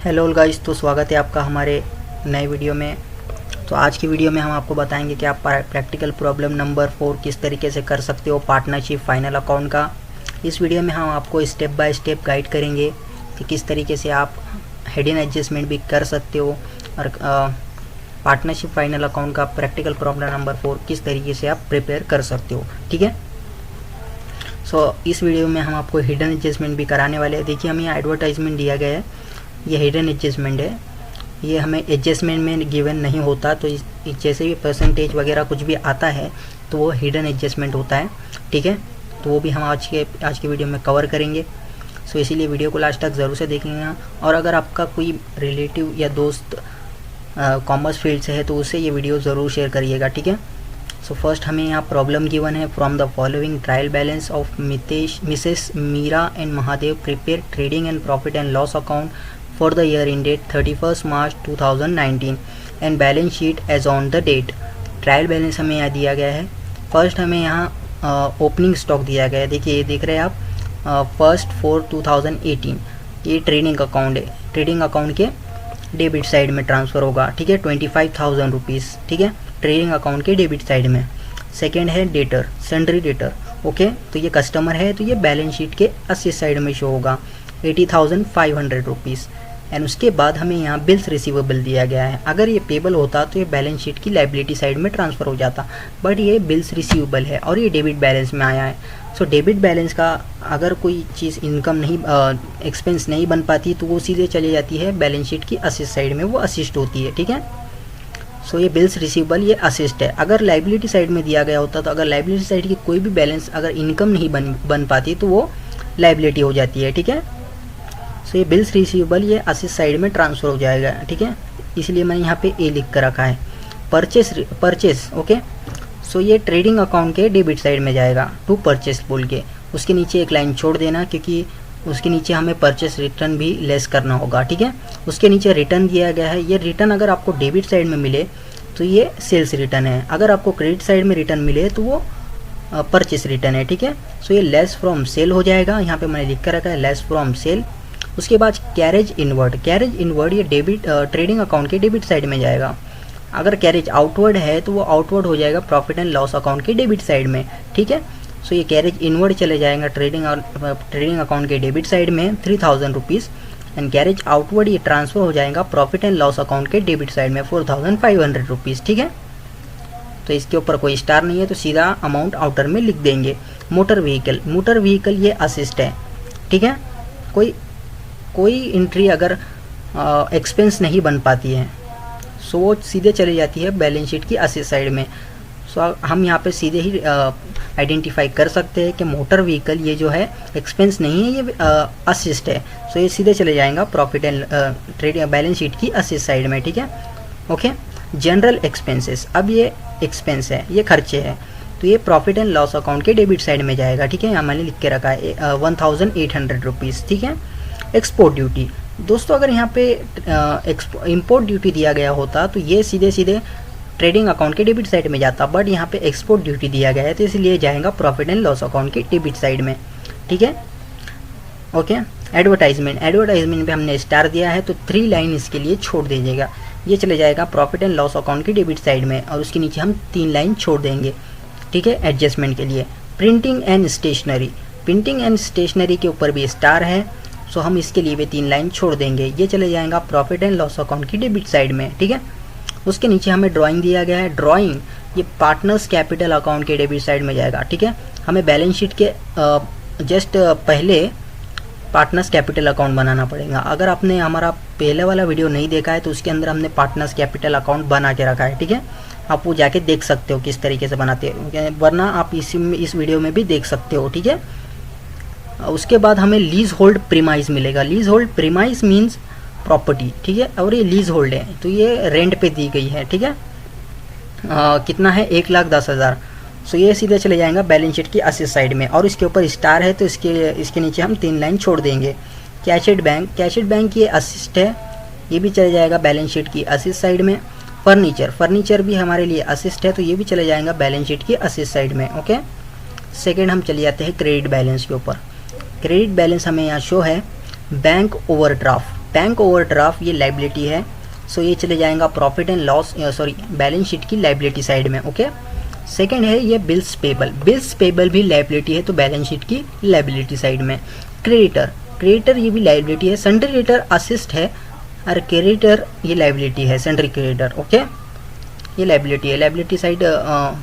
Hello guys, तो स्वागत है आपका हमारे नए वीडियो में। तो आज की वीडियो में हम आपको बताएंगे कि आप प्रैक्टिकल प्रॉब्लम नंबर 4 किस तरीके से कर सकते हो पार्टनरशिप फाइनल अकाउंट का। इस वीडियो में हम आपको स्टेप बाय स्टेप गाइड करेंगे कि किस तरीके से आप हिडन एडजस्टमेंट भी कर सकते हो और पार्टनरशिप फाइनल अकाउंट का प्रैक्टिकल प्रॉब्लम नंबर 4 किस तरीके से आप प्रिपेयर कर सकते हो। ठीक है, सो इस वीडियो में हम आपको हिडन एडजस्टमेंट भी कराने वाले हैं। देखिए, हमें एडवर्टाइजमेंट दिया गया है, ये हिडन एडजस्टमेंट है। ये हमें एडजस्टमेंट में गिवन नहीं होता, तो जैसे भी परसेंटेज वगैरह कुछ भी आता है तो वो हिडन एडजस्टमेंट होता है। ठीक है, तो वो भी हम आज के वीडियो में कवर करेंगे। सो इसीलिए वीडियो को लास्ट तक ज़रूर से देखेंगे। और अगर आपका कोई रिलेटिव या दोस्त कॉमर्स फील्ड से है तो उससे ये वीडियो ज़रूर शेयर करिएगा। ठीक है, सो फर्स्ट हमें यहाँ प्रॉब्लम गिवन है, from the following trial balance of Mrs Meera and Mahadev prepare trading and profit and loss account for the year ended 31st March 2019 and balance sheet as on the date। Trial balance हमें यहाँ दिया गया है। First हमें यहाँ opening stock दिया गया है। देखिए, ये देख रहे हैं आप, 1/4/2018 ये ट्रेडिंग अकाउंट है। ट्रेडिंग अकाउंट के डेबिट साइड में ट्रांसफ़र होगा। ठीक है, 25,000 रुपीज़। ठीक है, ट्रेडिंग अकाउंट के डेबिट साइड में। सेकेंड है डेटर, सन्ड्री डेटर। ओके, तो ये कस्टमर है तो ये बैलेंस शीट के असिस्ट साइड में शो होगा, 80,500 रुपीज़। एंड उसके बाद हमें यहाँ बिल्स रिसीवेबल दिया गया है। अगर ये पेबल होता तो ये बैलेंस शीट की लाइबिलिटी साइड में ट्रांसफ़र हो जाता, बट ये बिल्स रिसीवेबल है और ये डेबिट बैलेंस में आया है। सो डेबिट बैलेंस का अगर कोई चीज़ इनकम नहीं एक्सपेंस नहीं बन पाती तो वो सीधे चली जाती है बैलेंस शीट की असिस्ट साइड में, वो असिस्ट होती है। ठीक है, सो ये बिल्स रिसीवेबल ये असिस्ट है। अगर लाइबिलिटी साइड में दिया गया होता तो अगर लाइबिलिटी साइड की कोई भी बैलेंस अगर इनकम नहीं बन पाती तो वो लाइबिलिटी हो जाती है। ठीक है, सो ये बिल्स रिसीवेबल ये असिस्ट साइड में ट्रांसफ़र हो जाएगा। ठीक है, इसलिए मैंने यहाँ पे ए लिख कर रखा है। परचेस ओके, सो ये ट्रेडिंग अकाउंट के डेबिट साइड में जाएगा, टू परचेस बोल के। उसके नीचे एक लाइन छोड़ देना, क्योंकि उसके नीचे हमें परचेस रिटर्न भी लेस करना होगा। ठीक है, उसके नीचे रिटर्न दिया गया है। ये रिटर्न अगर आपको डेबिट साइड में मिले तो ये सेल्स रिटर्न है, अगर आपको क्रेडिट साइड में रिटर्न मिले तो वो परचेस रिटर्न है। ठीक है, सो ये लेस फ्रॉम सेल हो जाएगा। यहाँ पे मैंने लिख कर रखा है लेस फ्रॉम सेल। उसके बाद कैरेज इनवर्ड ये डेबिट ट्रेडिंग अकाउंट के डेबिट साइड में जाएगा। अगर कैरेज आउटवर्ड है तो वो आउटवर्ड हो जाएगा प्रॉफिट एंड लॉस अकाउंट के डेबिट साइड में। ठीक है, सो ये कैरेज इनवर्ड चले जाएगा ट्रेडिंग अकाउंट के डेबिट साइड में 3,000 रुपीज़। एंड कैरेज आउटवर्ड ये ट्रांसफ़र हो जाएगा प्रॉफिट एंड लॉस अकाउंट के डेबिट साइड में 4,500 रुपीज़। ठीक है, तो इसके ऊपर कोई स्टार नहीं है तो सीधा अमाउंट आउटर में लिख देंगे। मोटर व्हीकल ये असिस्ट है। ठीक है, कोई एंट्री अगर एक्सपेंस नहीं बन पाती है सो वो सीधे चली जाती है बैलेंस शीट की असिस्ट साइड में। सो हम यहाँ पे सीधे ही आइडेंटिफाई कर सकते हैं कि मोटर व्हीकल ये जो है एक्सपेंस नहीं है, ये असिस्ट है। सो ये सीधे चले जाएगा profit and trade balance sheet की असिस्ट साइड में। ठीक है, ओके। जनरल एक्सपेंसेस, अब ये एक्सपेंस है, ये खर्चे हैं, तो ये प्रॉफिट एंड लॉस अकाउंट के डेबिट साइड में जाएगा। ठीक है, यहाँ मैंने लिख के रखा है 1,800 रुपीज़। ठीक है, एक्सपोर्ट ड्यूटी, दोस्तों अगर यहाँ पे इंपोर्ट ड्यूटी दिया गया होता तो ये सीधे ट्रेडिंग अकाउंट के डेबिट साइड में जाता, बट यहाँ पे एक्सपोर्ट ड्यूटी दिया गया है तो इसलिए जाएगा प्रॉफिट एंड लॉस अकाउंट के डेबिट साइड में। ठीक है, ओके। एडवर्टाइजमेंट पे हमने स्टार दिया है तो 3 लाइन इसके लिए छोड़ दीजिएगा, ये चले जाएगा प्रॉफिट एंड लॉस अकाउंट की डेबिट साइड में, और उसके नीचे हम 3 लाइन छोड़ देंगे। ठीक है, एडजस्टमेंट के लिए। प्रिंटिंग एंड स्टेशनरी के ऊपर भी स्टार है, सो हम इसके लिए भी 3 लाइन छोड़ देंगे, ये चले जाएगा प्रॉफिट एंड लॉस अकाउंट की डेबिट साइड में। ठीक है, उसके नीचे हमें ड्राइंग दिया गया है। ड्राइंग ये पार्टनर्स कैपिटल अकाउंट के डेबिट साइड में जाएगा। ठीक है, हमें बैलेंस शीट के जस्ट पहले पार्टनर्स कैपिटल अकाउंट बनाना पड़ेगा। अगर आपने हमारा पहले वाला वीडियो नहीं देखा है तो उसके अंदर हमने पार्टनर्स कैपिटल अकाउंट बना के रखा है। ठीक है, आप वो जाके देख सकते हो किस तरीके से बनाते हैं, वरना आप इस वीडियो में भी देख सकते हो। ठीक है, उसके बाद हमें लीज होल्ड प्रीमाइस मिलेगा। Lease hold premise means property. ठीक है, और ये लीज होल्ड है तो ये रेंट पे दी गई है। ठीक है, कितना है, 1,10,000। सो ये सीधे चले जाएगा बैलेंस शीट की असिस्ट साइड में, और इसके ऊपर स्टार है तो इसके नीचे हम 3 लाइन छोड़ देंगे। कैशेड बैंक ये असिस्ट है, ये भी चले जाएगा बैलेंस शीट की असिस्ट साइड में। फर्नीचर भी हमारे लिए असिस्ट है तो ये भी चले जाएगा बैलेंस शीट की असिस्ट साइड में। ओके, सेकेंड हम चले जाते हैं क्रेडिट बैलेंस के ऊपर। क्रेडिट बैलेंस हमें यहाँ शो है बैंक ओवरड्राफ्ट। बैंक ओवरड्राफ्ट ये लाइबिलिटी है, सो ये चले जाएगा profit and loss balance sheet की लाइबिलिटी साइड में। ओके, सेकंड है ये बिल्स पेबल। बिल्स पेबल भी लाइबिलिटी है तो बैलेंस शीट की लाइबिलिटी साइड में। क्रेडिटर ये भी लाइबिलिटी है। सन्ड्री क्रेडिटर असिस्ट है और क्रेडिटर ये लाइबिलिटी है, सन्ड्री क्रेडिटर। ओके, ये लाइबिलिटी है, लाइबिलिटी साइड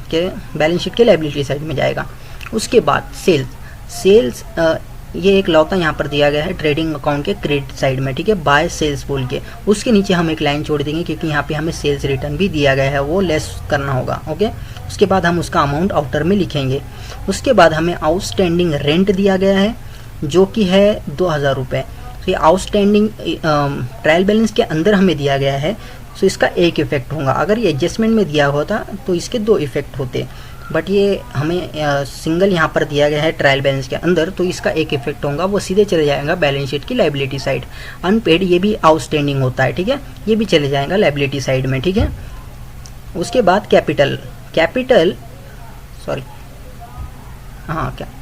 के बैलेंस शीट के लाइबिलिटी साइड में जाएगा। उसके बाद सेल्स ये एक लौता यहाँ पर दिया गया है ट्रेडिंग अकाउंट के क्रेडिट साइड में, ठीक है, बाय सेल्स बोल के। उसके नीचे हम एक लाइन छोड़ देंगे क्योंकि यहाँ पे हमें सेल्स रिटर्न भी दिया गया है, वो लेस करना होगा। ओके, उसके बाद हम उसका अमाउंट आउटर में लिखेंगे। उसके बाद हमें आउटस्टैंडिंग रेंट दिया गया है जो कि है 2000 रुपये। तो ये आउटस्टैंडिंग ट्रायल बैलेंस के अंदर हमें दिया गया है, सो इसका एक इफेक्ट होगा। अगर ये एडजस्टमेंट में दिया होता तो इसके 2 इफेक्ट होते, बट ये हमें सिंगल यहाँ पर दिया गया है ट्रायल बैलेंस के अंदर, तो इसका एक इफेक्ट होगा, वो सीधे चले जाएगा बैलेंस शीट की लाइबिलिटी साइड। अनपेड ये भी आउटस्टैंडिंग होता है, ठीक है, ये भी चले जाएगा लाइबिलिटी साइड में, ठीक है। उसके बाद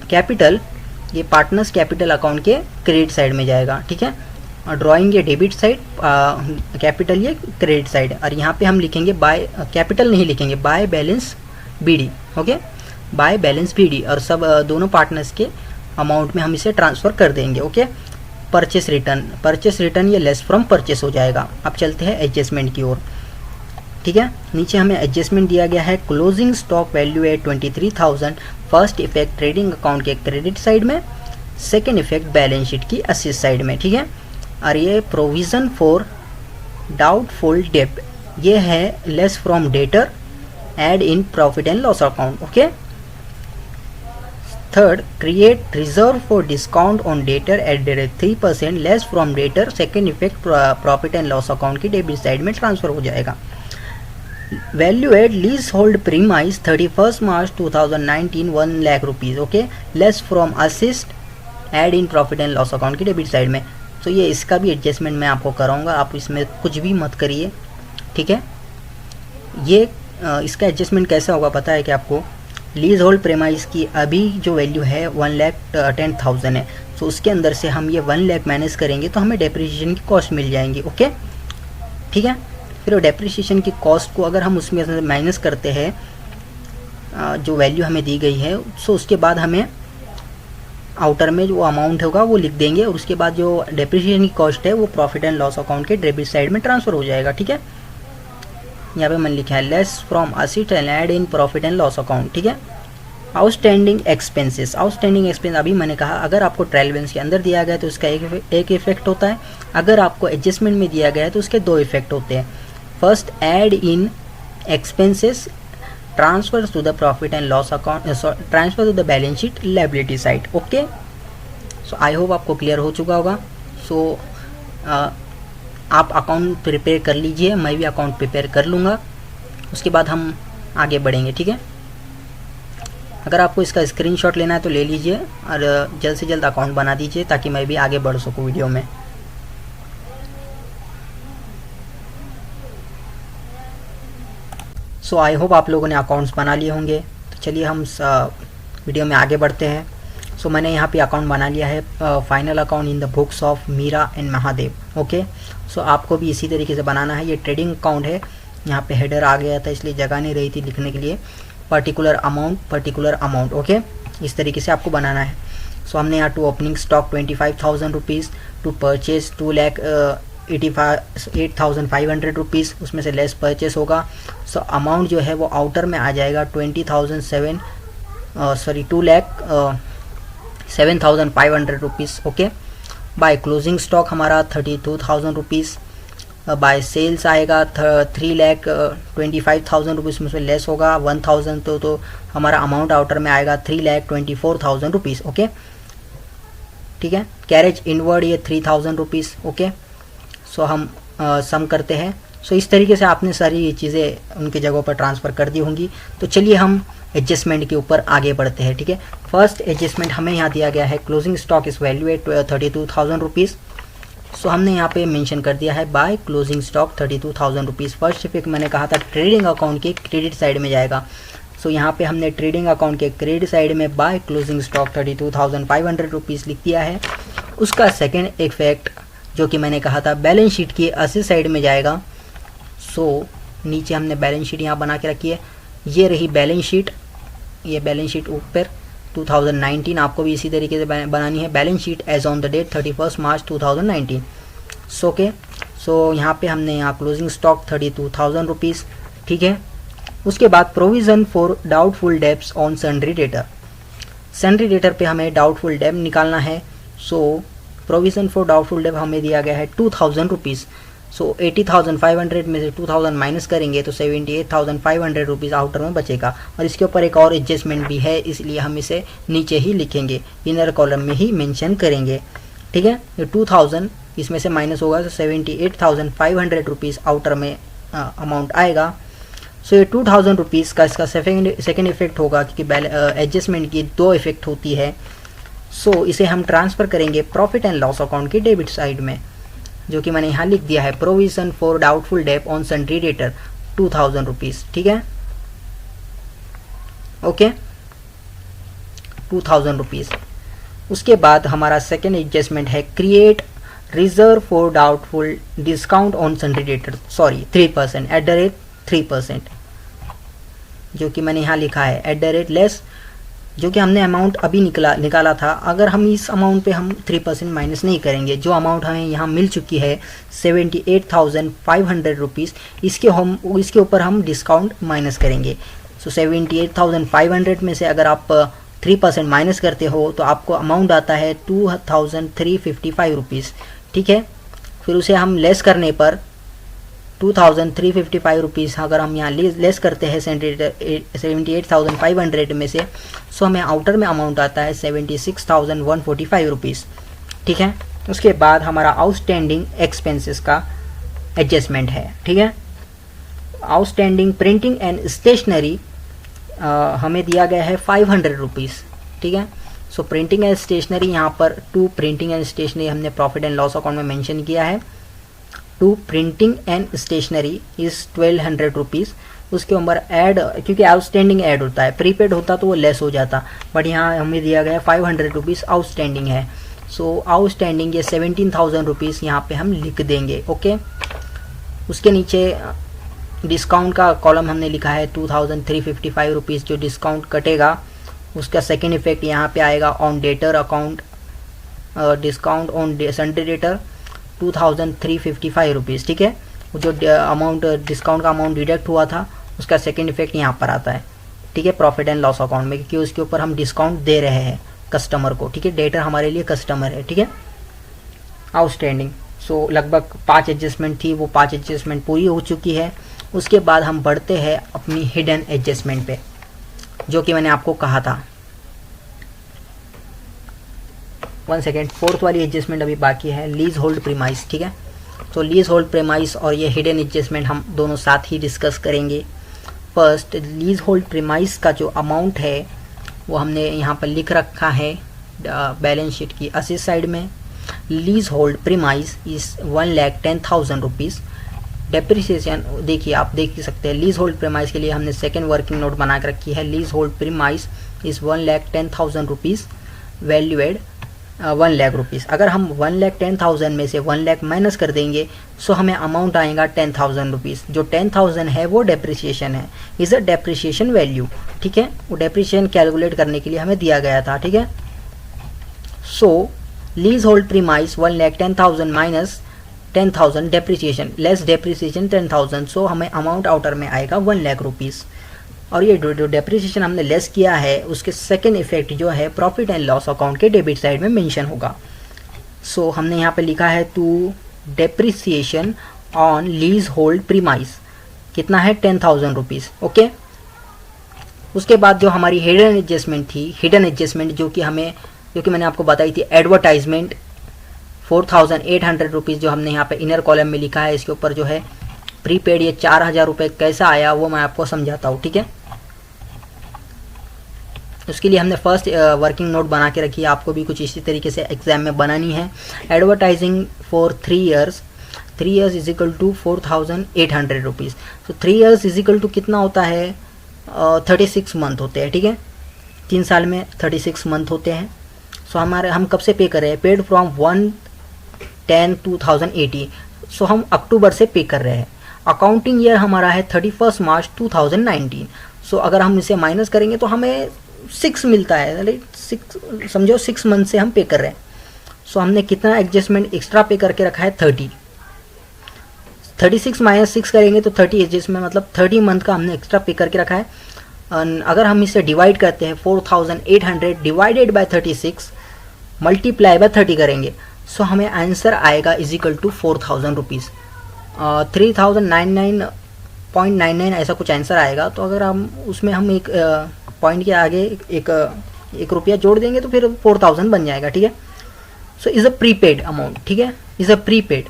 कैपिटल ये पार्टनर्स कैपिटल अकाउंट के क्रेडिट साइड में जाएगा, ठीक है। और ड्राइंग ये डेबिट साइड, कैपिटल ये क्रेडिट साइड। और यहाँ पे हम लिखेंगे बाय, कैपिटल नहीं लिखेंगे, by balance BD. Okay, by balance BD, और सब दोनों पार्टनर्स के अमाउंट में हम इसे ट्रांसफ़र कर देंगे। ओके, परचेस रिटर्न ये लेस फ्रॉम परचेस हो जाएगा। अब चलते हैं एडजस्टमेंट की ओर, ठीक है। नीचे हमें एडजस्टमेंट दिया गया है, क्लोजिंग स्टॉक वैल्यू है 23,000। फर्स्ट इफेक्ट ट्रेडिंग अकाउंट के क्रेडिट साइड में, सेकेंड इफेक्ट बैलेंस शीट की असिस्ट साइड में, ठीक है। और ये प्रोविज़न फॉर डाउटफुल डेट ये है less from debtor, add in profit and loss account. Okay, third create reserve for discount on debtor at 3% less from debtor. Second effect profit and loss account की debit side में transfer हो जाएगा। Value add lease hold premise 31 March 2019 1 lakh rupees. Okay, less from asset, add in profit and loss account की debit side में। तो ये इसका भी एडजस्टमेंट मैं आपको कराऊंगा, आप इसमें कुछ भी मत करिए, ठीक है। ये इसका एडजस्टमेंट कैसा होगा पता है कि आपको, लीज होल्ड प्रीमाइज की अभी जो वैल्यू है 1,10,000 है, तो उसके अंदर से हम ये 1 लाख माइनस करेंगे तो हमें डेप्रिसिएशन की कॉस्ट मिल जाएंगी। ओके, ठीक है। फिर डेप्रिसिएशन की कॉस्ट को अगर हम उसमें माइनस करते हैं जो वैल्यू हमें दी गई है, सो उसके बाद हमें आउटर में जो अमाउंट होगा वो लिख देंगे, और उसके बाद जो डेप्रिसिएशन की कॉस्ट है वो प्रॉफिट एंड लॉस अकाउंट के डेबिट साइड में ट्रांसफ़र हो जाएगा, ठीक है। यहाँ पे मैंने लिखा है less from assist and add in profit and loss account, ठीक है। आउटस्टैंडिंग एक्सपेंसेस अभी मैंने कहा अगर आपको ट्रायल बैलेंस के अंदर दिया गया है तो उसका एक इफेक्ट होता है, अगर आपको एडजस्टमेंट में दिया गया है तो उसके 2 इफेक्ट होते हैं। First, add in expenses transfer to the profit and loss account, transfer to the balance sheet liability side. Okay, so I hope आपको क्लियर हो चुका होगा। सो आप अकाउंट प्रिपेयर कर लीजिए, मैं भी अकाउंट प्रिपेयर कर लूँगा, उसके बाद हम आगे बढ़ेंगे, ठीक है। अगर आपको इसका स्क्रीनशॉट लेना है तो ले लीजिए और जल्द से जल्द अकाउंट बना दीजिए ताकि मैं भी आगे बढ़ सकूँ वीडियो में। सो आई होप आप लोगों ने अकाउंट्स बना लिए होंगे। तो चलिए हम वीडियो में आगे बढ़ते हैं। सो मैंने यहाँ पे अकाउंट बना लिया है, final account in the books of Meera and Mahadev. Okay, so आपको भी इसी तरीके से बनाना है। ये ट्रेडिंग अकाउंट है, यहाँ पे हेडर आ गया था इसलिए जगह नहीं रही थी लिखने के लिए। पर्टिकुलर अमाउंट ओके, इस तरीके से आपको बनाना है। सो हमने यहाँ to opening stock 25,000 rupees, to purchase 2,88,500 rupees, उसमें से लेस परचेस होगा। सो अमाउंट जो है वो आउटर में आ जाएगा 2,07,500 rupees. Okay, by closing stock हमारा 32,000 रुपीज़, बाय सेल्स आएगा 3,25,000 रुपीज़, में से लेस होगा 1,000, तो हमारा अमाउंट आउटर में आएगा 3,24,000 रुपीज़। ओके, ठीक है। कैरेज इनवर्ड ये 3,000 रुपीज़। ओके, सो हम सम करते हैं। सो इस तरीके से आपने सारी चीज़ें उनकी जगहों पर ट्रांसफ़र कर दी होंगी। तो चलिए हम एडजस्टमेंट के ऊपर आगे बढ़ते हैं, ठीक है। फर्स्ट एडजस्टमेंट हमें यहाँ दिया गया है, क्लोजिंग स्टॉक इस वैल्यू है 32,000 रुपीज़। सो हमने यहाँ पे मेंशन कर दिया है by closing stock 32,000 rupees. First effect मैंने कहा था ट्रेडिंग अकाउंट के क्रेडिट साइड में जाएगा। सो यहाँ पे हमने ट्रेडिंग अकाउंट के क्रेडिट साइड में बाय क्लोजिंग स्टॉक 32,500 रुपीज़ लिख दिया है। उसका सेकेंड इफेक्ट जो कि मैंने कहा था बैलेंस शीट की असेट साइड में जाएगा। सो नीचे हमने बैलेंस शीट यहाँ बना के रखी है, ये रही बैलेंस शीट, ये बैलेंस शीट ऊपर 2019 आपको भी इसी तरीके से बनानी है, balance sheet as on the date 31 March 2019। Okay, so यहाँ पे हमने यहाँ क्लोजिंग स्टॉक 32,000 रुपीज़, ठीक है। उसके बाद provision for doubtful debts on sundry debtor, sundry debtor पे हमें डाउटफुल डेब निकालना है। सो प्रोविज़न फॉर डाउटफुल डेब हमें दिया गया है 2,000 रुपीज़। सो 80,500 में से 2,000 माइनस करेंगे तो 78,500 रुपीज़ आउटर में बचेगा। और इसके ऊपर एक और एडजस्टमेंट भी है, इसलिए हम इसे नीचे ही लिखेंगे, इनर कॉलम में ही मेंशन करेंगे, ठीक है। ये 2,000 इसमें से माइनस होगा तो 78,500 रुपीज़ आउटर में अमाउंट आएगा। सो ये 2,000 रुपीज़ का इसका सेकेंड इफेक्ट होगा, क्योंकि एडजस्टमेंट की 2 इफेक्ट होती है। सो इसे हम ट्रांसफ़र करेंगे प्रॉफिट एंड लॉस अकाउंट की डेबिट साइड में, जो कि मैंने यहाँ लिख दिया है, provision for doubtful debt on sundry debtor 2,000 rupees, ठीक है। Okay, 2,000 rupees. उसके बाद हमारा सेकेंड एडजस्टमेंट है create reserve for doubtful discount on sundry debtor, sorry 3% @3%, जो कि मैंने यहाँ लिखा है @लेस, जो कि हमने अमाउंट अभी निकाला था। अगर हम इस अमाउंट पे हम 3% माइनस नहीं करेंगे, जो अमाउंट हमें यहाँ मिल चुकी है 78,500 रुपीज़, इसके ऊपर हम डिस्काउंट माइनस करेंगे। सो 78,500 में से अगर आप 3% माइनस करते हो तो आपको अमाउंट आता है 2,355 रुपीज़, ठीक है। फिर उसे हम लेस करने पर 2,355 रुपीज़ अगर हम यहाँ लेस करते हैं 78,500 में से, सो हमें आउटर में अमाउंट आता है 76,145 रुपीज़, ठीक है। उसके बाद हमारा आउटस्टैंडिंग एक्सपेंसेस का एडजस्टमेंट है, ठीक है। आउटस्टैंडिंग प्रिंटिंग एंड स्टेशनरी हमें दिया गया है 500 रुपीज़, ठीक है। सो प्रिंटिंग एंड स्टेशनरी यहाँ पर 2 प्रिंटिंग एंड स्टेशनरी हमने प्रॉफिट एंड लॉस अकाउंट में मेंशन किया है। 2 printing and stationery is 1,200 rupees. उसके ऊपर ऐड, क्योंकि आउटस्टैंडिंग ऐड होता है, प्रीपेड होता तो वो लेस हो जाता, बट यहाँ हमें दिया गया 500 रुपीज़ आउटस्टैंडिंग है। सो आउटस्टैंडिंग ये 17,000 रुपीज़ यहाँ पे हम लिख देंगे, ओके। उसके नीचे डिस्काउंट का कॉलम हमने लिखा है 2,355 रुपीज़, जो डिस्काउंट कटेगा उसका सेकेंड इफेक्ट यहाँ पे आएगा on debtor account, discount on sundry debtor 2,355 rupees, ठीक है। जो अमाउंट डिस्काउंट का अमाउंट डिडक्ट हुआ था उसका सेकेंड इफेक्ट यहाँ पर आता है, ठीक है, प्रॉफिट एंड लॉस अकाउंट में, क्योंकि उसके ऊपर हम डिस्काउंट दे रहे हैं कस्टमर को, ठीक है। डेटर हमारे लिए कस्टमर है, ठीक है। आउटस्टैंडिंग, सो लगभग 5 एडजस्टमेंट थी, वो 5 एडजस्टमेंट पूरी हो चुकी है। उसके बाद हम बढ़ते हैं अपनी हिडन एडजस्टमेंट पे, जो कि मैंने आपको कहा था। 1 सेकेंड, 4th वाली एडजस्टमेंट अभी बाकी है, लीज होल्ड प्रीमाइस, ठीक है। तो लीज होल्ड प्रीमाइस और ये हिडन एडजस्टमेंट हम दोनों साथ ही डिस्कस करेंगे। फर्स्ट, लीज होल्ड प्रीमाइस का जो अमाउंट है वो हमने यहाँ पर लिख रखा है बैलेंस शीट की असेट साइड में। Lease hold premise is 1,10,000 rupees. Depreciation देखिए, आप देख सकते हैं, लीज होल्ड प्रीमाइस के लिए हमने सेकेंड वर्किंग नोट बना के रखी है। Lease hold premise is 1,10,000 rupees, valued 1,00,000 rupees. अगर हम 1,10,000 में से 1,00,000 माइनस कर देंगे सो हमें अमाउंट आएगा 10,000 रुपीज़। जो 10,000 है वो डेप्रिसिएशन है, इज़ अ डेप्रिसिएशन वैल्यू, ठीक है। वो डेप्रिसिएशन कैलकुलेट करने के लिए हमें दिया गया था, ठीक है। So lease hold premise 1,10,000 minus 10,000 depreciation, less depreciation 10,000, so हमें अमाउंट आउटर में आएगा 1,00,000 रुपीज़। और ये जो डेप्रिसिएशन हमने लेस किया है उसके सेकेंड इफेक्ट जो है प्रॉफिट एंड लॉस अकाउंट के डेबिट साइड में मेंशन होगा। सो हमने यहाँ पे लिखा है to depreciation on lease hold premise, कितना है 10,000 रुपीज़, ओके। उसके बाद जो हमारी हिडन एडजस्टमेंट थी, हिडन एडजस्टमेंट जो कि मैंने आपको बताई थी, एडवर्टाइजमेंट 4,800 रुपीज़ जो हमने यहाँ पे इनर कॉलम में लिखा है। इसके ऊपर जो है प्रीपेड ये 4,000 रुपये कैसा आया वो मैं आपको समझाता हूँ, ठीक है। उसके लिए हमने फर्स्ट वर्किंग नोट बना के रखी है, आपको भी कुछ इसी तरीके से एग्जाम में बनानी है। Advertising for 3 years, 3 years is equal to 4,800 rupees. तो 3 ईयर्स इज इक्वल टू कितना होता है, 36 मंथ होते हैं, ठीक है। 3 साल में 36 मंथ होते हैं। सो हम कब से पे कर रहे हैं, पेड फ्रॉम 1 10/2080। सो हम अक्टूबर से पे कर रहे हैं। अकाउंटिंग ईयर हमारा है 31 मार्च 2019। सो अगर हम इसे माइनस करेंगे तो हमें 6 मिलता है, राइट। 6 समझो 6 मंथ से हम पे कर रहे हैं। सो हमने कितना एडजस्टमेंट एक्स्ट्रा पे करके रखा है, 30। 36 माइनस 6 करेंगे तो 30 एडजस्टमेंट, मतलब 30 मंथ का हमने एक्स्ट्रा पे करके रखा है। अगर हम इसे डिवाइड करते हैं 4800 डिवाइडेड बाय 36 मल्टीप्लाई बाय 30 करेंगे, सो हमें आंसर आएगा इज इक्वल टू 4000 रुपीज़, 3099.99 ऐसा कुछ आंसर आएगा। तो अगर हम उसमें हम एक पॉइंट के आगे एक रुपया जोड़ देंगे तो फिर 4000 बन जाएगा, ठीक है। So is a prepaid amount, ठीक है, इज़ अ प्रीपेड।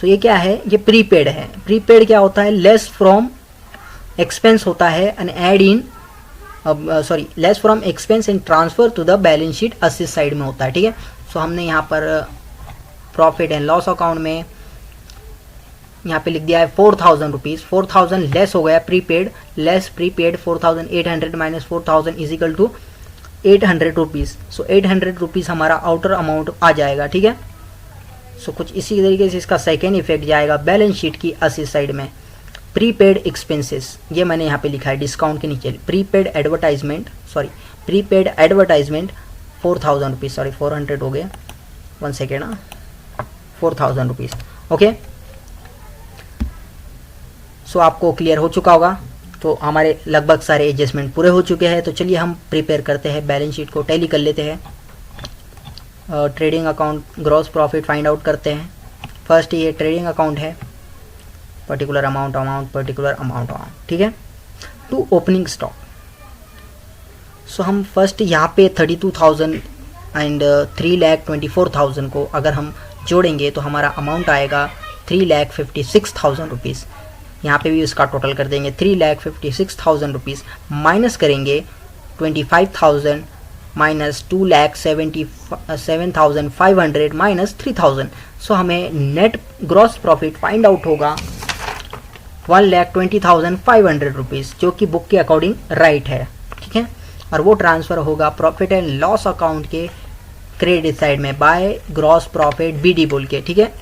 सो ये क्या है, ये प्रीपेड है। प्रीपेड क्या होता है, लेस फ्रॉम एक्सपेंस होता है and add in less from expense and transfer to the balance sheet asset side में होता है, ठीक है। सो हमने यहाँ पर प्रॉफिट एंड लॉस अकाउंट में यहाँ पे लिख दिया है 4000 रुपीज़। 4000 लेस हो गया prepaid, less prepaid 4800 minus 4000 is equal to 800 rupees. So 800 rupees हमारा आउटर अमाउंट आ जाएगा, ठीक है। सो कुछ इसी तरीके से इसका सेकेंड इफेक्ट जाएगा बैलेंस शीट की असिस्ट साइड में। प्रीपेड एक्सपेंसेस, ये मैंने यहाँ पे लिखा है डिस्काउंट के नीचे। प्रीपेड एडवर्टाइजमेंट 4000 रुपीज़, सॉरी 400 हो गए, 1 सेकेंड ना, 4000 रुपीज़, ओके। सो आपको क्लियर हो चुका होगा। तो हमारे लगभग सारे एडजस्टमेंट पूरे हो चुके हैं। तो चलिए हम प्रिपेयर करते हैं बैलेंस शीट को, टैली कर लेते हैं। Trading account gross profit find out करते हैं। फर्स्ट ये ट्रेडिंग अकाउंट है, पर्टिकुलर अमाउंट पर्टिकुलर अमाउंट, ठीक है, टू ओपनिंग स्टॉक। सो हम फर्स्ट यहाँ पे 32,000 एंड 3,24,000 को अगर हम जोड़ेंगे तो हमारा अमाउंट आएगा 3,56,000 रुपीज़। यहाँ पे भी उसका टोटल कर देंगे 3,56,000 रुपीज़, माइनस करेंगे 25,000 माइनस 2,77,500 माइनस 3,000। सो हमें net gross profit find out होगा 1,20,500 रुपीज़, जो कि बुक के अकॉर्डिंग राइट है, ठीक है। और वो ट्रांसफ़र होगा प्रॉफिट एंड लॉस अकाउंट के क्रेडिट साइड में बाय ग्रॉस प्रॉफिट BD बोल के, ठीक है,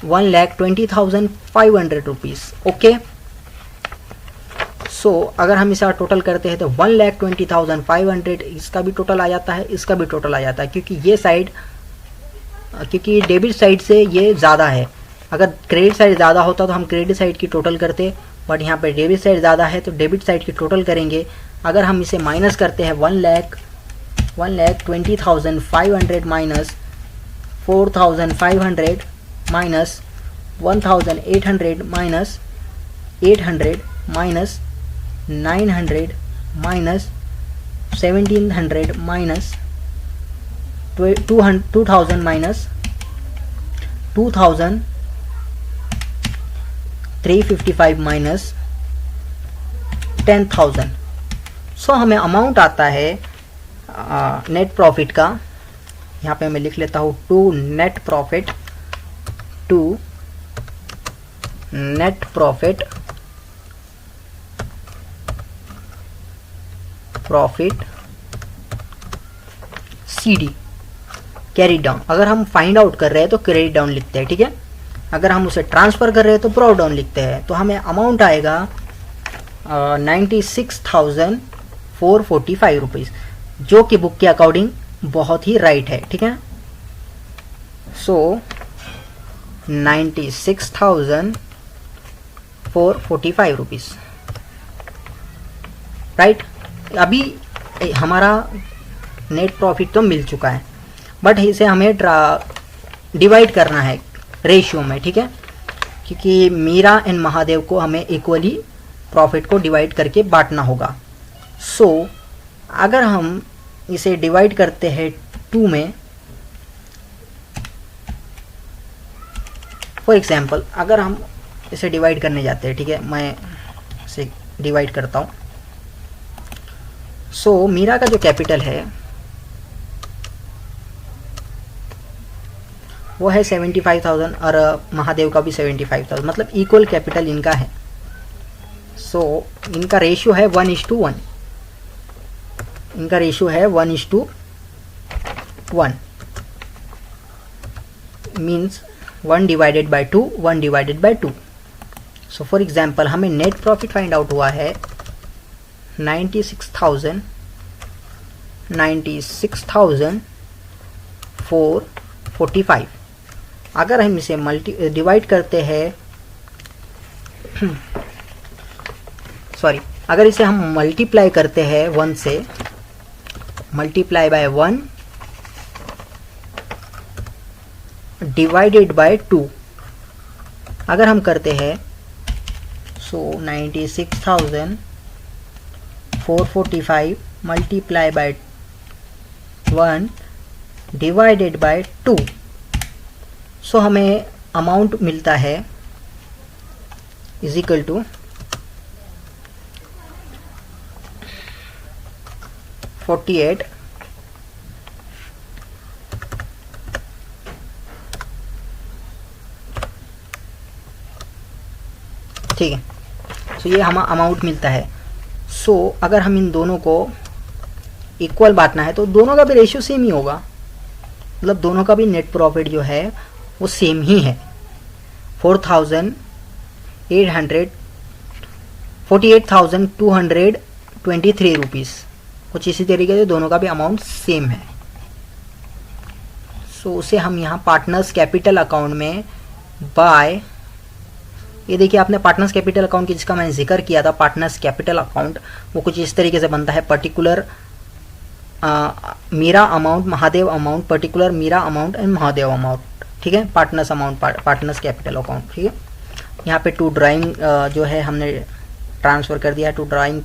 1,20,500 रुपीज़, ओके। सो अगर हम इसका टोटल करते हैं तो 1,20,500 इसका भी टोटल आ जाता है, इसका भी टोटल आ जाता है, क्योंकि ये साइड, क्योंकि डेबिट साइड से ये ज़्यादा है। अगर क्रेडिट साइड ज़्यादा होता तो हम क्रेडिट साइड की टोटल करते, बट यहाँ पे डेबिट साइड ज़्यादा है तो डेबिट साइड की टोटल करेंगे। अगर हम इसे माइनस करते हैं 1,20,500 minus 4,500 minus 1,800 minus 800 minus 900 minus 1,700 minus 2,000 minus 2,355 minus 10,000। So हमें अमाउंट आता है नेट प्रॉफिट का, यहाँ पे मैं लिख लेता हूँ to net profit CD carry down. अगर हम फाइंड आउट कर रहे हैं तो कैरी डाउन लिखते हैं, ठीक है। अगर हम उसे ट्रांसफ़र कर रहे हैं तो ब्रॉट डाउन लिखते हैं। तो हमें अमाउंट आएगा 96,445 रुपीज़, जो कि बुक के अकॉर्डिंग बहुत ही राइट है, ठीक है। सो 96,445 रुपीज़, राइट। अभी हमारा नेट प्रॉफिट तो मिल चुका है, बट इसे हमें डिवाइड करना है रेशियो में, ठीक है, क्योंकि मीरा एंड महादेव को हमें इक्वली प्रॉफिट को डिवाइड करके बांटना होगा। सो अगर हम इसे डिवाइड करते हैं 2 में, फॉर एग्जाम्पल अगर हम इसे डिवाइड करने जाते हैं, ठीक है, मैं इसे डिवाइड करता हूँ। सो मीरा का जो कैपिटल है वो है 75,000 और महादेव का भी 75,000, मतलब इक्वल कैपिटल इनका है। सो इनका रेशियो है 1:1, इनका रेशियो है 1:1। Means 1 divided by 2, 1 divided by 2। So for example हमें नेट प्रॉफिट फाइंड आउट हुआ है 96,445। अगर हम इसे डिवाइड करते हैं अगर इसे हम मल्टीप्लाई करते हैं 1 से, मल्टीप्लाई बाय 1 डिवाइडेड बाय 2 अगर हम करते हैं, सो 96,445 मल्टीप्लाई बाय 1 डिवाइडेड बाय 2, सो हमें अमाउंट मिलता है इज इक्वल टू 48 ठीक है। सो ये हमें अमाउंट मिलता है। सो अगर हम इन दोनों को इक्वल बांटना है तो दोनों का भी रेशियो सेम ही होगा, मतलब दोनों का भी नेट प्रॉफिट जो है वो सेम ही है। 48,223 रुपीज़, कुछ इसी तरीके से दोनों का भी अमाउंट सेम है। सो उसे हम यहाँ पार्टनर्स कैपिटल अकाउंट में बाय, ये देखिए आपने पार्टनर्स कैपिटल अकाउंट की जिसका मैंने जिक्र किया था, पार्टनर्स कैपिटल अकाउंट वो कुछ इस तरीके से बनता है। Particular Meera amount, Mahadev amount, particular Meera amount and Mahadev amount, ठीक है, partners amount, partners capital account, ठीक है। यहाँ पे टू ड्राइंग जो है हमने ट्रांसफ़र कर दिया है, टू ड्राइंग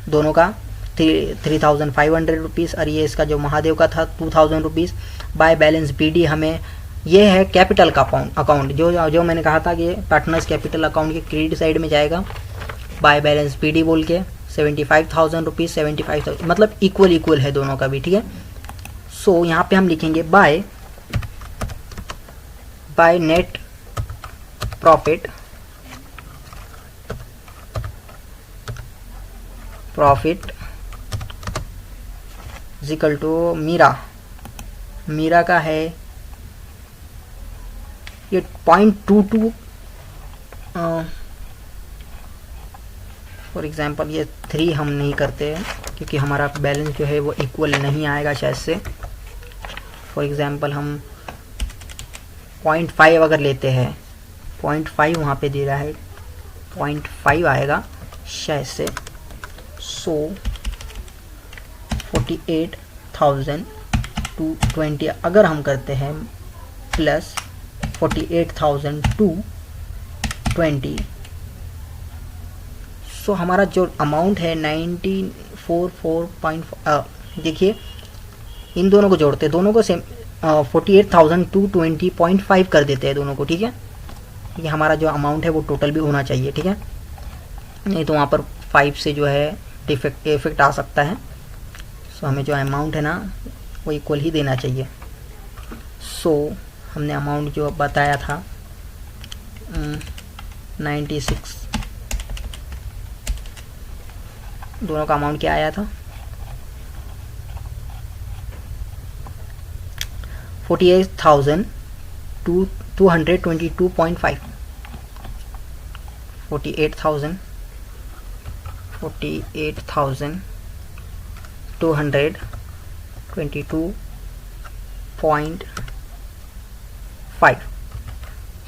दोनों का 3,500 रुपीज़, और ये इसका जो महादेव का था 2,000 रुपीज़। बाय बैलेंस BD हमें, ये है कैपिटल का अकाउंट जो मैंने कहा था कि पार्टनर्स कैपिटल अकाउंट के क्रेडिट साइड में जाएगा। बाय बैलेंस BD बोल के 75,000 रुपीज़, 75,000 मतलब इक्वल है दोनों का भी, ठीक है। सो यहाँ पे हम लिखेंगे by net profit is equal to Meera का है ये 0.22, फॉर एग्जांपल ये 3 हम नहीं करते हैं क्योंकि हमारा बैलेंस जो है वो इक्वल नहीं आएगा शायद से। फॉर एग्जांपल हम 0.5 अगर लेते हैं, 0.5 वहाँ पे दे रहा है, 0.5 आएगा शायद से। सो 48,220 अगर हम करते हैं प्लस 48,220, सो हमारा जो अमाउंट है 1944. देखिए इन दोनों को जोड़ते हैं, दोनों को सेम 48,220.5 कर देते हैं दोनों को, ठीक है। ये हमारा जो अमाउंट है वो टोटल भी होना चाहिए, ठीक है, नहीं तो वहाँ पर 5 से जो है इफेक्ट आ सकता है। सो हमें जो अमाउंट है ना वो इक्वल ही देना चाहिए। सो हमने अमाउंट जो बताया था 96, दोनों का अमाउंट क्या आया था 48,222.5, 48,222.5।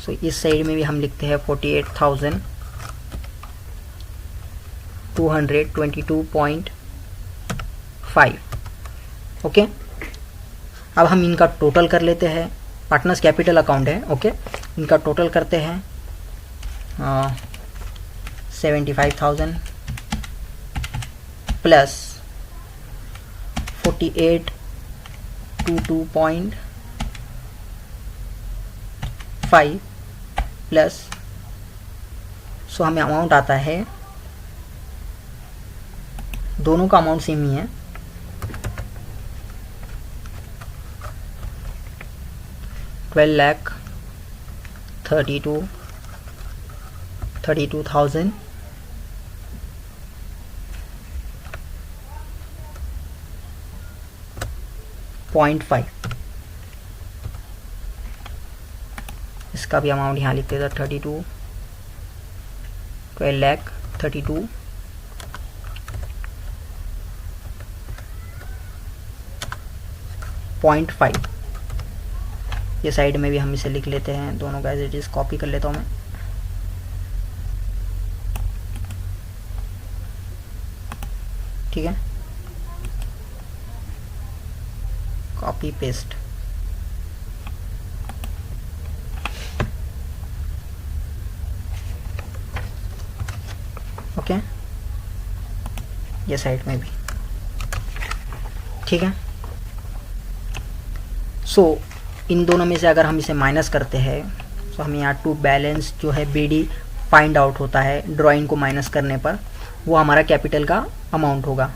सो इस साइड में भी हम लिखते हैं 48,222.5, ओके। अब हम इनका टोटल कर लेते हैं, पार्टनर्स कैपिटल अकाउंट है, ओके। इनका टोटल करते हैं 75,000 प्लस 48,22.5 प्लस, सो हमें अमाउंट आता है, दोनों का अमाउंट सेम ही है, 12,32,000 0.5। इसका भी अमाउंट यहाँ लिख देता 32, 12,32.5। ये साइड में भी हम इसे लिख लेते हैं, दोनों का एज इट इज़ कॉपी कर लेता हूँ मैं। ठीक है, कॉपी पेस्ट। ओके, ये साइड में भी ठीक है। सो इन दोनों में से अगर हम इसे माइनस करते हैं तो हमें यहाँ टू बैलेंस जो है BD फाइंड आउट होता है ड्राइंग को माइनस करने पर, वो हमारा कैपिटल का अमाउंट होगा।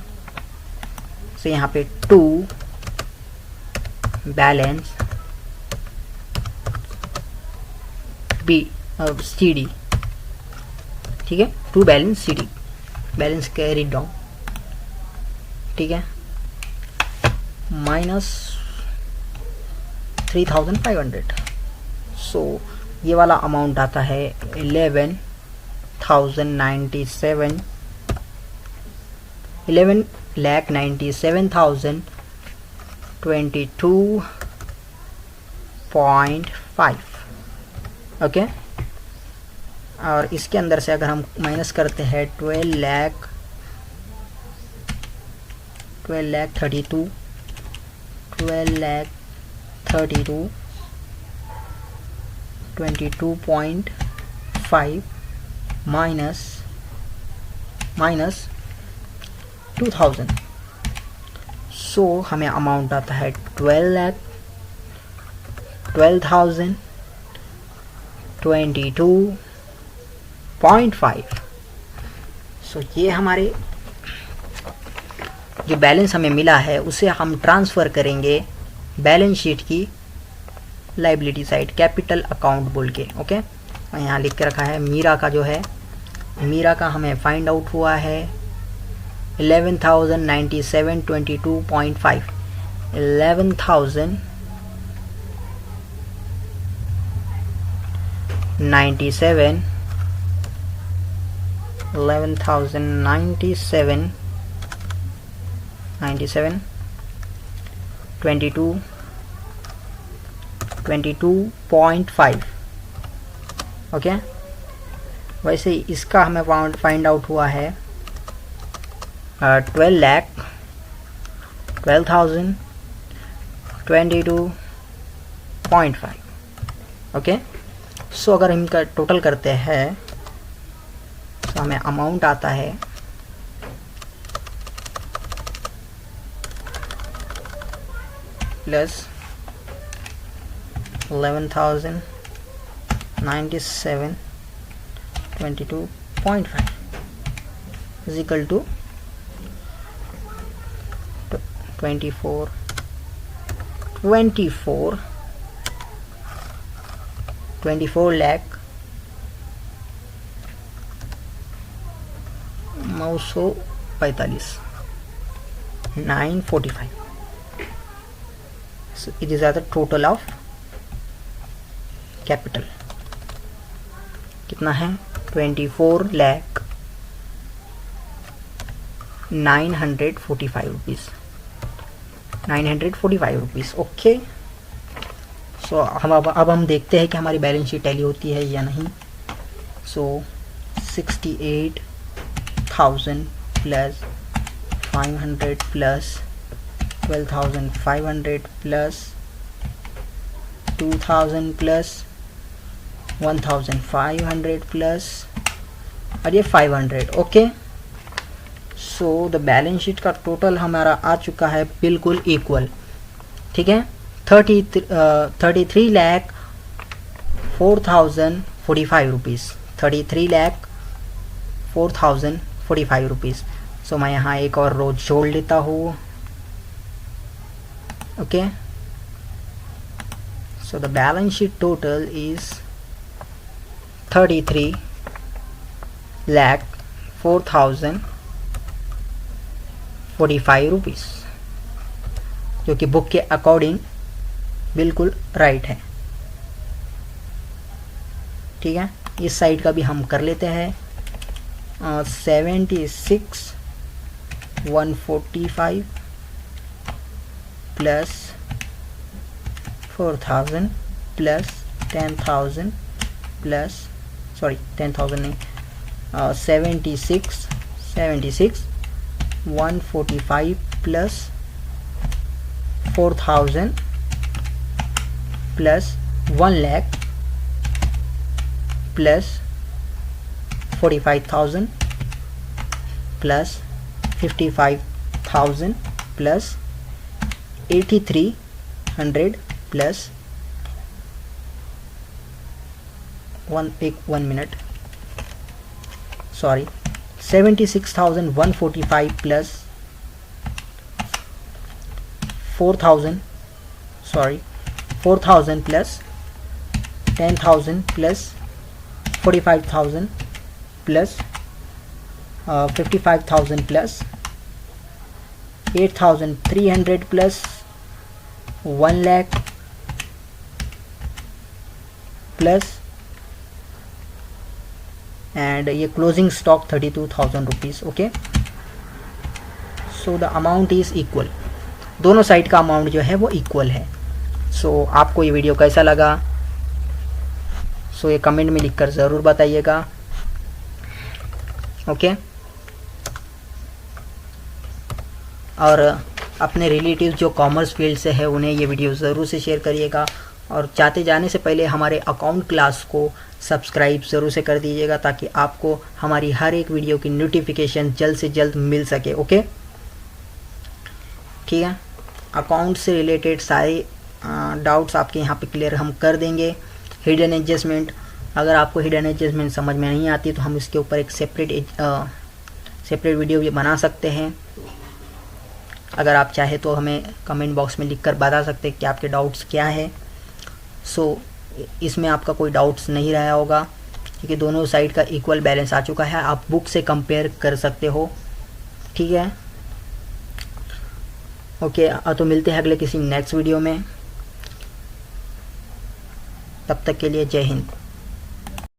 तो यहाँ पे टू बैलेंस CD, ठीक है, to balance CD, balance carry down, ठीक है, माइनस 3,500। सो ये वाला अमाउंट आता है 11,97,022.5। ओके, और इसके अंदर से अगर हम माइनस करते हैं 22.5 माइनस 2000। सो हमें अमाउंट आता है 12,22.5। सो ये हमारे जो बैलेंस हमें मिला है उसे हम ट्रांसफ़र करेंगे बैलेंस शीट की लाइबिलिटी साइड, कैपिटल अकाउंट बोल के। ओके, और यहाँ लिख के रखा है मीरा का जो है, मीरा का हमें फाइंड आउट हुआ है 11,097.22.5। 11,097 22.5। ओके, वैसे इसका हमें फाइंड आउट हुआ है 12,22.5। ओके, सो अगर इनका टोटल करते हैं तो हमें अमाउंट आता है plus 11,097.22.5 is equal to 24 lakh 945 945। So it is the total of capital कितना है 24,945 रुपीज़ 945 रुपीज़। ओके, सो अब हम देखते हैं कि हमारी बैलेंस शीट टैली होती है या नहीं। सो 68,000 plus 500 plus 12,500 plus 2,000 plus 1,500 plus और ये 500। Okay, so the balance sheet का टोटल हमारा आ चुका है बिल्कुल इक्वल। ठीक है, 33,04,045 रुपीज़ 33,04,045 रुपीज़। सो मैं यहाँ एक और रो जोड़ लेता हूँ। Okay, so the balance sheet total is 33,04,045 rupees, जो कि बुक के अकॉर्डिंग बिल्कुल राइट है। ठीक है, इस साइड का भी हम कर लेते हैं। 76,145 प्लस 4,000 प्लस 10,000 प्लस 10,000 नहीं, 76,145 plus 4,000 plus 1 lakh plus 45,000 plus 55,000 plus 8,300 plus 76,145 plus 4,000 plus 10,000 plus 45,000 plus 55,000 plus 8,300 plus 1 lakh plus and ये closing stock 32,000 rupees. Okay, so the amount is equal, दोनों साइड का अमाउंट जो है वो इक्वल है। सो आपको ये वीडियो कैसा लगा, सो ये कमेंट में लिखकर ज़रूर बताइएगा। ओके, और अपने रिलेटिव जो कॉमर्स फील्ड से है उन्हें ये वीडियो ज़रूर से शेयर करिएगा, और चाहते जाने से पहले हमारे अकाउंट क्लास को सब्सक्राइब ज़रूर से कर दीजिएगा ताकि आपको हमारी हर एक वीडियो की नोटिफिकेशन जल्द से जल्द मिल सके। ओके, ठीक है, अकाउंट से रिलेटेड सारे डाउट्स आपके यहाँ पे क्लियर हम कर देंगे। हिडन एडजस्टमेंट, अगर आपको हिडन एडजस्टमेंट समझ में नहीं आती तो हम इसके ऊपर एक सेपरेट वीडियो भी बना सकते हैं। अगर आप चाहे तो हमें कमेंट बॉक्स में लिखकर बता सकते हैं कि आपके डाउट्स क्या है। सो इसमें आपका कोई डाउट्स नहीं रहा होगा क्योंकि दोनों साइड का इक्वल बैलेंस आ चुका है, आप बुक से कंपेयर कर सकते हो। ठीक है, ओके, तो मिलते हैं अगले किसी नेक्स्ट वीडियो में, तब तक के लिए जय हिंद।